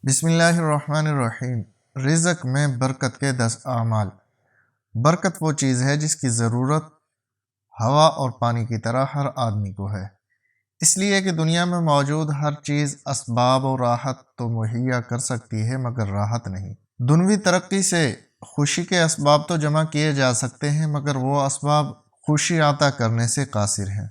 بسم اللہ الرحمن الرحیم۔ رزق میں برکت کے 10 اعمال۔ برکت وہ چیز ہے جس کی ضرورت ہوا اور پانی کی طرح ہر آدمی کو ہے، اس لیے کہ دنیا میں موجود ہر چیز اسباب و راحت تو مہیا کر سکتی ہے مگر راحت نہیں۔ دنیوی ترقی سے خوشی کے اسباب تو جمع کیے جا سکتے ہیں مگر وہ اسباب خوشی عطا کرنے سے قاصر ہیں۔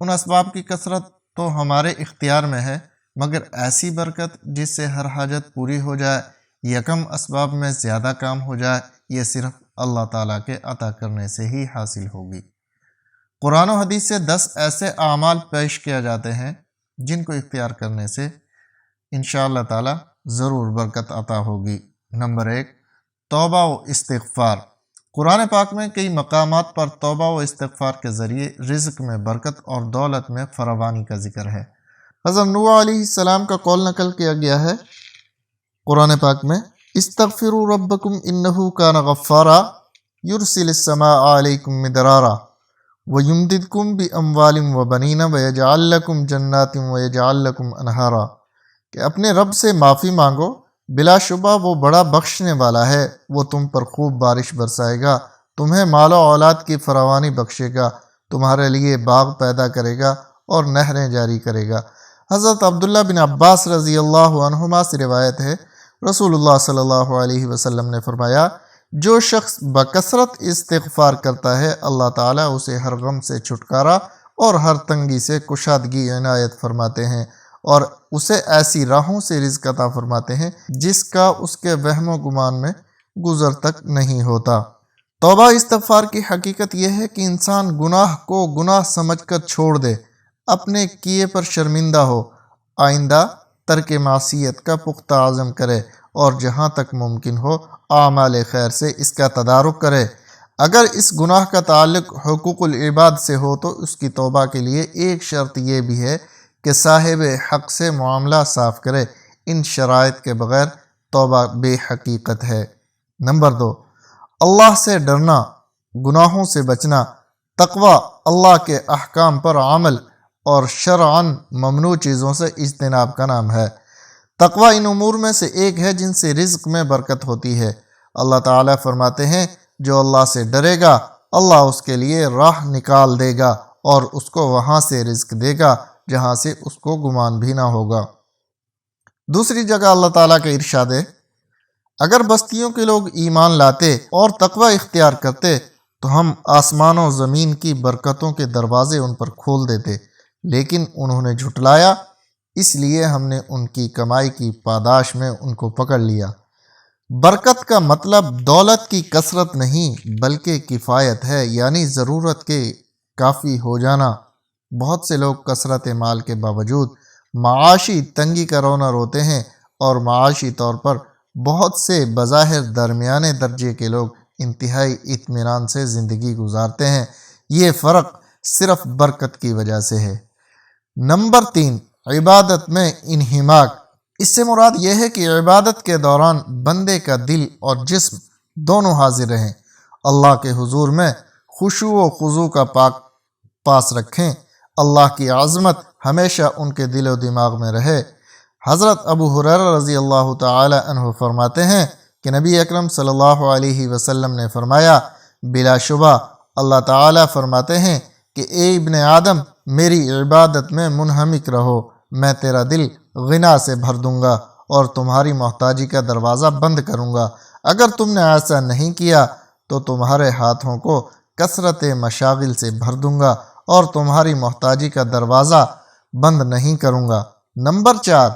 ان اسباب کی کثرت تو ہمارے اختیار میں ہے مگر ایسی برکت جس سے ہر حاجت پوری ہو جائے یا کم اسباب میں زیادہ کام ہو جائے، یہ صرف اللہ تعالیٰ کے عطا کرنے سے ہی حاصل ہوگی۔ قرآن و حدیث سے 10 ایسے اعمال پیش کیا جاتے ہیں جن کو اختیار کرنے سے انشاءاللہ تعالیٰ ضرور برکت عطا ہوگی۔ نمبر 1، توبہ و استغفار۔ قرآن پاک میں کئی مقامات پر توبہ و استغفار کے ذریعے رزق میں برکت اور دولت میں فراوانی کا ذکر ہے۔ حضرت نوح علیہ السلام کا قول نقل کیا گیا ہے قرآن پاک میں، استغفروا ربکم انہ کان غفارا یرسل السماء علیکم مدرارا ویمددکم باموال وبنین ویجعل لکم جنات ویجعل لکم انہارا، کہ اپنے رب سے معافی مانگو، بلا شبہ وہ بڑا بخشنے والا ہے، وہ تم پر خوب بارش برسائے گا، تمہیں مال و اولاد کی فراوانی بخشے گا، تمہارے لیے باغ پیدا کرے گا اور نہریں جاری کرے گا۔ حضرت عبداللہ بن عباس رضی اللہ عنہما سے روایت ہے، رسول اللہ صلی اللہ علیہ وسلم نے فرمایا، جو شخص بکثرت استغفار کرتا ہے اللہ تعالیٰ اسے ہر غم سے چھٹکارا اور ہر تنگی سے کشادگی عنایت فرماتے ہیں اور اسے ایسی راہوں سے رزق عطا فرماتے ہیں جس کا اس کے وہم و گمان میں گزر تک نہیں ہوتا۔ توبہ استغفار کی حقیقت یہ ہے کہ انسان گناہ کو گناہ سمجھ کر چھوڑ دے، اپنے کیے پر شرمندہ ہو، آئندہ ترک معصیت کا پختہ عزم کرے اور جہاں تک ممکن ہو اعمال خیر سے اس کا تدارک کرے۔ اگر اس گناہ کا تعلق حقوق العباد سے ہو تو اس کی توبہ کے لیے ایک شرط یہ بھی ہے کہ صاحب حق سے معاملہ صاف کرے، ان شرائط کے بغیر توبہ بے حقیقت ہے۔ نمبر 2، اللہ سے ڈرنا، گناہوں سے بچنا۔ تقوی اللہ کے احکام پر عمل اور شرعاً ممنوع چیزوں سے اجتناب کا نام ہے۔ تقوی ان امور میں سے ایک ہے جن سے رزق میں برکت ہوتی ہے۔ اللہ تعالیٰ فرماتے ہیں، جو اللہ سے ڈرے گا اللہ اس کے لیے راہ نکال دے گا اور اس کو وہاں سے رزق دے گا جہاں سے اس کو گمان بھی نہ ہوگا۔ دوسری جگہ اللہ تعالیٰ کا ارشاد ہے، اگر بستیوں کے لوگ ایمان لاتے اور تقوی اختیار کرتے تو ہم آسمان و زمین کی برکتوں کے دروازے ان پر کھول دیتے، لیکن انہوں نے جھٹلایا، اس لیے ہم نے ان کی کمائی کی پاداش میں ان کو پکڑ لیا۔ برکت کا مطلب دولت کی کثرت نہیں بلکہ کفایت ہے، یعنی ضرورت کے کافی ہو جانا۔ بہت سے لوگ کثرت مال کے باوجود معاشی تنگی کا رونا روتے ہیں اور معاشی طور پر بہت سے بظاہر درمیانے درجے کے لوگ انتہائی اطمینان سے زندگی گزارتے ہیں۔ یہ فرق صرف برکت کی وجہ سے ہے۔ نمبر 3، عبادت میں انہماک۔ اس سے مراد یہ ہے کہ عبادت کے دوران بندے کا دل اور جسم دونوں حاضر رہیں، اللہ کے حضور میں خشوع و خضوع کا پاس رکھیں، اللہ کی عظمت ہمیشہ ان کے دل و دماغ میں رہے۔ حضرت ابو ہریرہ رضی اللہ تعالی عنہ فرماتے ہیں کہ نبی اکرم صلی اللہ علیہ وسلم نے فرمایا، بلا شبہ اللہ تعالیٰ فرماتے ہیں کہ اے ابن آدم، میری عبادت میں منہمک رہو، میں تیرا دل غنا سے بھر دوں گا اور تمہاری محتاجی کا دروازہ بند کروں گا۔ اگر تم نے ایسا نہیں کیا تو تمہارے ہاتھوں کو کثرت مشاغل سے بھر دوں گا اور تمہاری محتاجی کا دروازہ بند نہیں کروں گا۔ نمبر 4،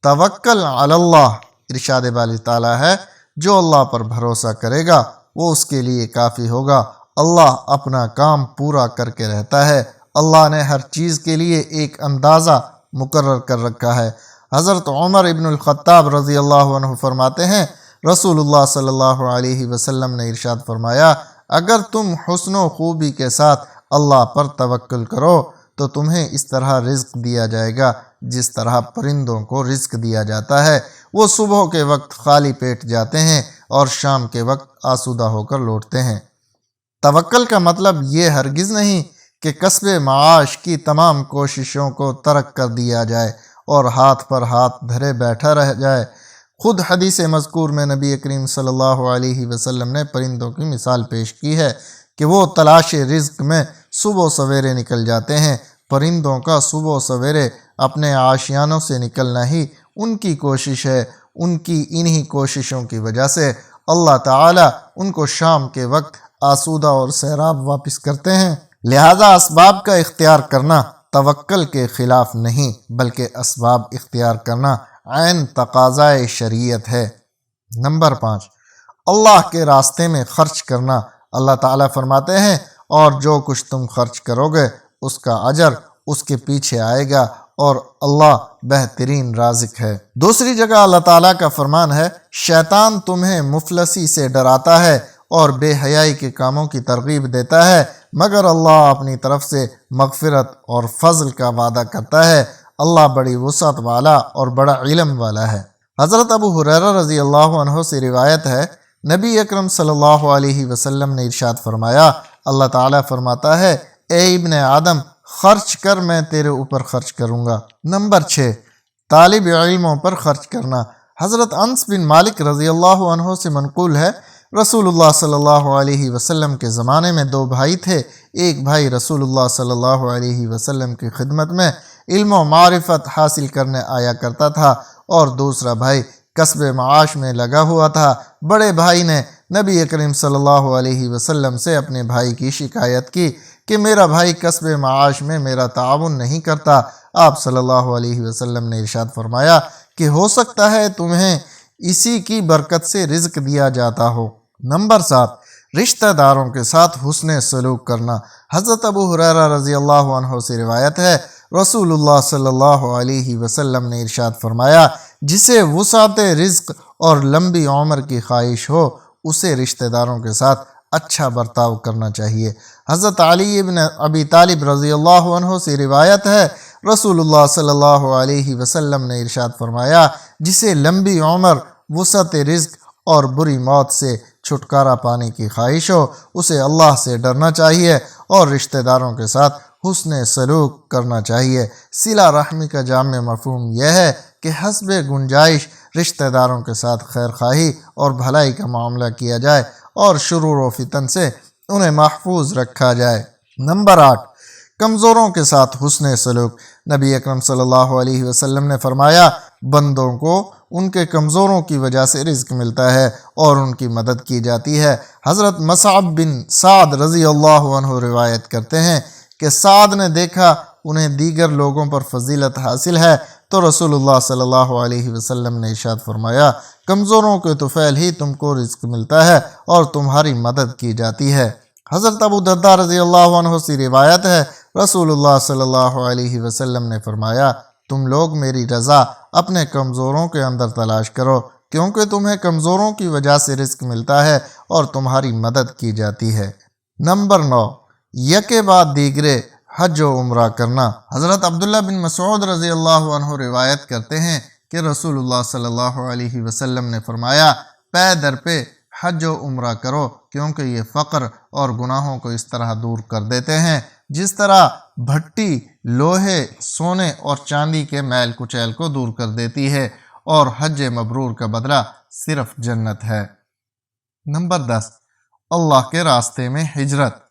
توکل علی اللہ۔ ارشاد باری تعالیٰ ہے، جو اللہ پر بھروسہ کرے گا وہ اس کے لیے کافی ہوگا۔ اللہ اپنا کام پورا کر کے رہتا ہے، اللہ نے ہر چیز کے لیے ایک اندازہ مقرر کر رکھا ہے۔ حضرت عمر ابن الخطاب رضی اللہ عنہ فرماتے ہیں، رسول اللہ صلی اللہ علیہ وسلم نے ارشاد فرمایا، اگر تم حسن و خوبی کے ساتھ اللہ پر توکل کرو تو تمہیں اس طرح رزق دیا جائے گا جس طرح پرندوں کو رزق دیا جاتا ہے، وہ صبح کے وقت خالی پیٹ جاتے ہیں اور شام کے وقت آسودہ ہو کر لوٹتے ہیں۔ توکل کا مطلب یہ ہرگز نہیں کہ کسب معاش کی تمام کوششوں کو ترک کر دیا جائے اور ہاتھ پر ہاتھ دھرے بیٹھا رہ جائے۔ خود حدیث مذکور میں نبی کریم صلی اللہ علیہ وسلم نے پرندوں کی مثال پیش کی ہے کہ وہ تلاش رزق میں صبح و سویرے نکل جاتے ہیں۔ پرندوں کا صبح و سویرے اپنے آشیانوں سے نکلنا ہی ان کی کوشش ہے۔ ان کی انہی کوششوں کی وجہ سے اللہ تعالیٰ ان کو شام کے وقت آسودہ اور سیراب واپس کرتے ہیں۔ لہذا اسباب کا اختیار کرنا توکل کے خلاف نہیں، بلکہ اسباب اختیار کرنا عین تقاضائے شریعت ہے۔ نمبر 5، اللہ کے راستے میں خرچ کرنا۔ اللہ تعالیٰ فرماتے ہیں اور جو کچھ تم خرچ کرو گے اس کا اجر اس کے پیچھے آئے گا اور اللہ بہترین رازق ہے۔ دوسری جگہ اللہ تعالیٰ کا فرمان ہے، شیطان تمہیں مفلسی سے ڈراتا ہے اور بے حیائی کے کاموں کی ترغیب دیتا ہے، مگر اللہ اپنی طرف سے مغفرت اور فضل کا وعدہ کرتا ہے۔ اللہ بڑی وسعت والا اور بڑا علم والا ہے۔ حضرت ابو ہریرہ رضی اللہ عنہ سے روایت ہے، نبی اکرم صلی اللہ علیہ وسلم نے ارشاد فرمایا، اللہ تعالیٰ فرماتا ہے، اے ابن آدم خرچ کر میں تیرے اوپر خرچ کروں گا۔ نمبر 6، طالب علموں پر خرچ کرنا۔ حضرت انس بن مالک رضی اللہ عنہ سے منقول ہے، رسول اللہ صلی اللہ علیہ وسلم کے زمانے میں 2 بھائی تھے۔ ایک بھائی رسول اللہ صلی اللہ علیہ وسلم کی خدمت میں علم و معرفت حاصل کرنے آیا کرتا تھا اور دوسرا بھائی کسب معاش میں لگا ہوا تھا۔ بڑے بھائی نے نبی کریم صلی اللہ علیہ وسلم سے اپنے بھائی کی شکایت کی کہ میرا بھائی کسب معاش میں میرا تعاون نہیں کرتا۔ آپ صلی اللہ علیہ وسلم نے ارشاد فرمایا کہ ہو سکتا ہے تمہیں اسی کی برکت سے رزق دیا جاتا ہو۔ نمبر 7، رشتہ داروں کے ساتھ حسن سلوک کرنا۔ حضرت ابو ہریرہ رضی اللہ عنہ سے روایت ہے، رسول اللہ صلی اللہ علیہ وسلم نے ارشاد فرمایا، جسے وسعت رزق اور لمبی عمر کی خواہش ہو اسے رشتہ داروں کے ساتھ اچھا برتاؤ کرنا چاہیے۔ حضرت علی بن ابی طالب رضی اللہ عنہ سے روایت ہے، رسول اللہ صلی اللہ علیہ وسلم نے ارشاد فرمایا، جسے لمبی عمر، وسعت رزق اور بری موت سے چھٹکارا پانے کی خواہش ہو اسے اللہ سے ڈرنا چاہیے اور رشتہ داروں کے ساتھ حسن سلوک کرنا چاہیے۔ صلہ رحمی کا جامع مفہوم یہ ہے کہ حسب گنجائش رشتہ داروں کے ساتھ خیر خواہی اور بھلائی کا معاملہ کیا جائے اور شرور و فتن سے انہیں محفوظ رکھا جائے۔ نمبر 8، کمزوروں کے ساتھ حسن سلوک۔ نبی اکرم صلی اللہ علیہ وسلم نے فرمایا، بندوں کو ان کے کمزوروں کی وجہ سے رزق ملتا ہے اور ان کی مدد کی جاتی ہے۔ حضرت مصعب بن سعد رضی اللہ عنہ روایت کرتے ہیں کہ سعد نے دیکھا انہیں دیگر لوگوں پر فضیلت حاصل ہے تو رسول اللہ صلی اللہ علیہ وسلم نے ارشاد فرمایا، کمزوروں کے طفیل ہی تم کو رزق ملتا ہے اور تمہاری مدد کی جاتی ہے۔ حضرت ابو درداء رضی اللہ عنہ سے روایت ہے، رسول اللہ صلی اللہ علیہ وسلم نے فرمایا، تم لوگ میری رضا اپنے کمزوروں کے اندر تلاش کرو، کیونکہ تمہیں کمزوروں کی وجہ سے رزق ملتا ہے اور تمہاری مدد کی جاتی ہے۔ نمبر 9، یکے بعد دیگرے حج و عمرہ کرنا۔ حضرت عبداللہ بن مسعود رضی اللہ عنہ روایت کرتے ہیں کہ رسول اللہ صلی اللہ علیہ وسلم نے فرمایا، پے در پہ حج و عمرہ کرو، کیونکہ یہ فقر اور گناہوں کو اس طرح دور کر دیتے ہیں جس طرح بھٹی لوہے، سونے اور چاندی کے میل کچیل کو دور کر دیتی ہے، اور حج مبرور کا بدلہ صرف جنت ہے۔ نمبر 10، اللہ کے راستے میں ہجرت۔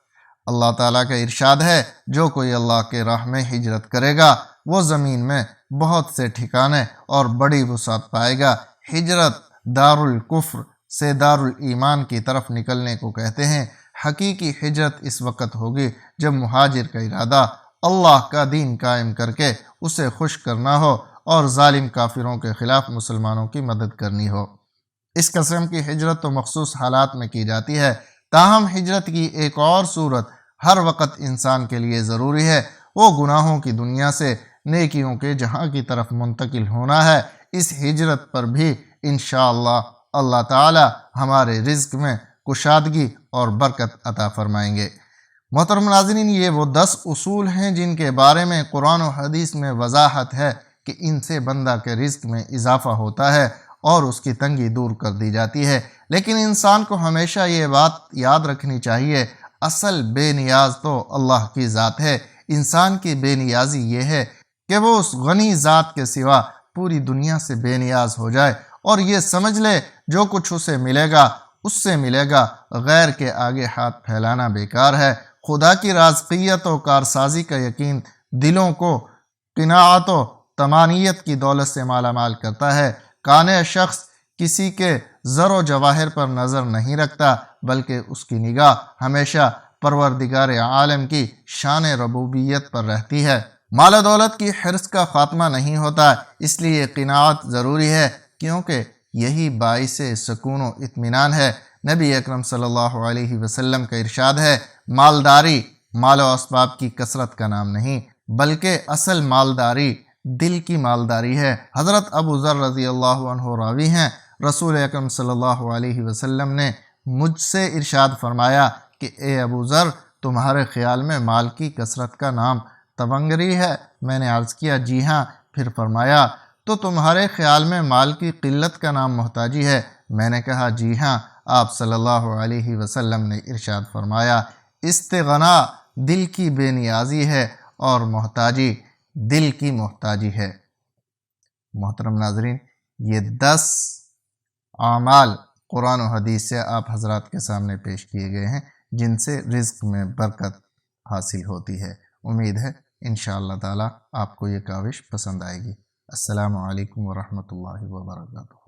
اللہ تعالیٰ کا ارشاد ہے، جو کوئی اللہ کے راہ میں ہجرت کرے گا وہ زمین میں بہت سے ٹھکانے اور بڑی وسعت پائے گا۔ ہجرت دار الکفر سے دار الایمان کی طرف نکلنے کو کہتے ہیں۔ حقیقی ہجرت اس وقت ہوگی جب مہاجر کا ارادہ اللہ کا دین قائم کر کے اسے خوش کرنا ہو اور ظالم کافروں کے خلاف مسلمانوں کی مدد کرنی ہو۔ اس قسم کی ہجرت تو مخصوص حالات میں کی جاتی ہے، تاہم ہجرت کی ایک اور صورت ہر وقت انسان کے لیے ضروری ہے، وہ گناہوں کی دنیا سے نیکیوں کے جہاں کی طرف منتقل ہونا ہے۔ اس ہجرت پر بھی انشاءاللہ اللہ تعالی ہمارے رزق میں کشادگی اور برکت عطا فرمائیں گے۔ محترم ناظرین، یہ وہ 10 اصول ہیں جن کے بارے میں قرآن و حدیث میں وضاحت ہے کہ ان سے بندہ کے رزق میں اضافہ ہوتا ہے اور اس کی تنگی دور کر دی جاتی ہے۔ لیکن انسان کو ہمیشہ یہ بات یاد رکھنی چاہیے، اصل بے نیاز تو اللہ کی ذات ہے۔ انسان کی بے نیازی یہ ہے کہ وہ اس غنی ذات کے سوا پوری دنیا سے بے نیاز ہو جائے اور یہ سمجھ لے جو کچھ اسے ملے گا اس سے ملے گا، غیر کے آگے ہاتھ پھیلانا بیکار ہے۔ خدا کی رازقیت و کارسازی کا یقین دلوں کو قناعت و طمانینت کی دولت سے مالا مال کرتا ہے۔ قانع شخص کسی کے زر و جواہر پر نظر نہیں رکھتا، بلکہ اس کی نگاہ ہمیشہ پروردگار عالم کی شان ربوبیت پر رہتی ہے۔ مال و دولت کی حرص کا خاتمہ نہیں ہوتا، اس لیے قناعت ضروری ہے، کیونکہ یہی باعث سکون و اطمینان ہے۔ نبی اکرم صلی اللہ علیہ وسلم کا ارشاد ہے، مالداری مال و اسباب کی کثرت کا نام نہیں، بلکہ اصل مالداری دل کی مالداری ہے۔ حضرت ابو ذر رضی اللہ عنہ راوی ہیں، رسول اکرم صلی اللہ علیہ وسلم نے مجھ سے ارشاد فرمایا کہ اے ابو ذر، تمہارے خیال میں مال کی کثرت کا نام تونگری ہے؟ میں نے عرض کیا جی ہاں۔ پھر فرمایا تو تمہارے خیال میں مال کی قلت کا نام محتاجی ہے؟ میں نے کہا جی ہاں۔ آپ صلی اللہ علیہ وسلم نے ارشاد فرمایا استغنا دل کی بے نیازی ہے اور محتاجی دل کی محتاجی ہے۔ محترم ناظرین، یہ 10 اعمال قرآن و حدیث سے آپ حضرات کے سامنے پیش کیے گئے ہیں جن سے رزق میں برکت حاصل ہوتی ہے۔ امید ہے انشاءاللہ تعالی آپ کو یہ کاوش پسند آئے گی۔ السلام علیکم ورحمۃ اللہ وبرکاتہ۔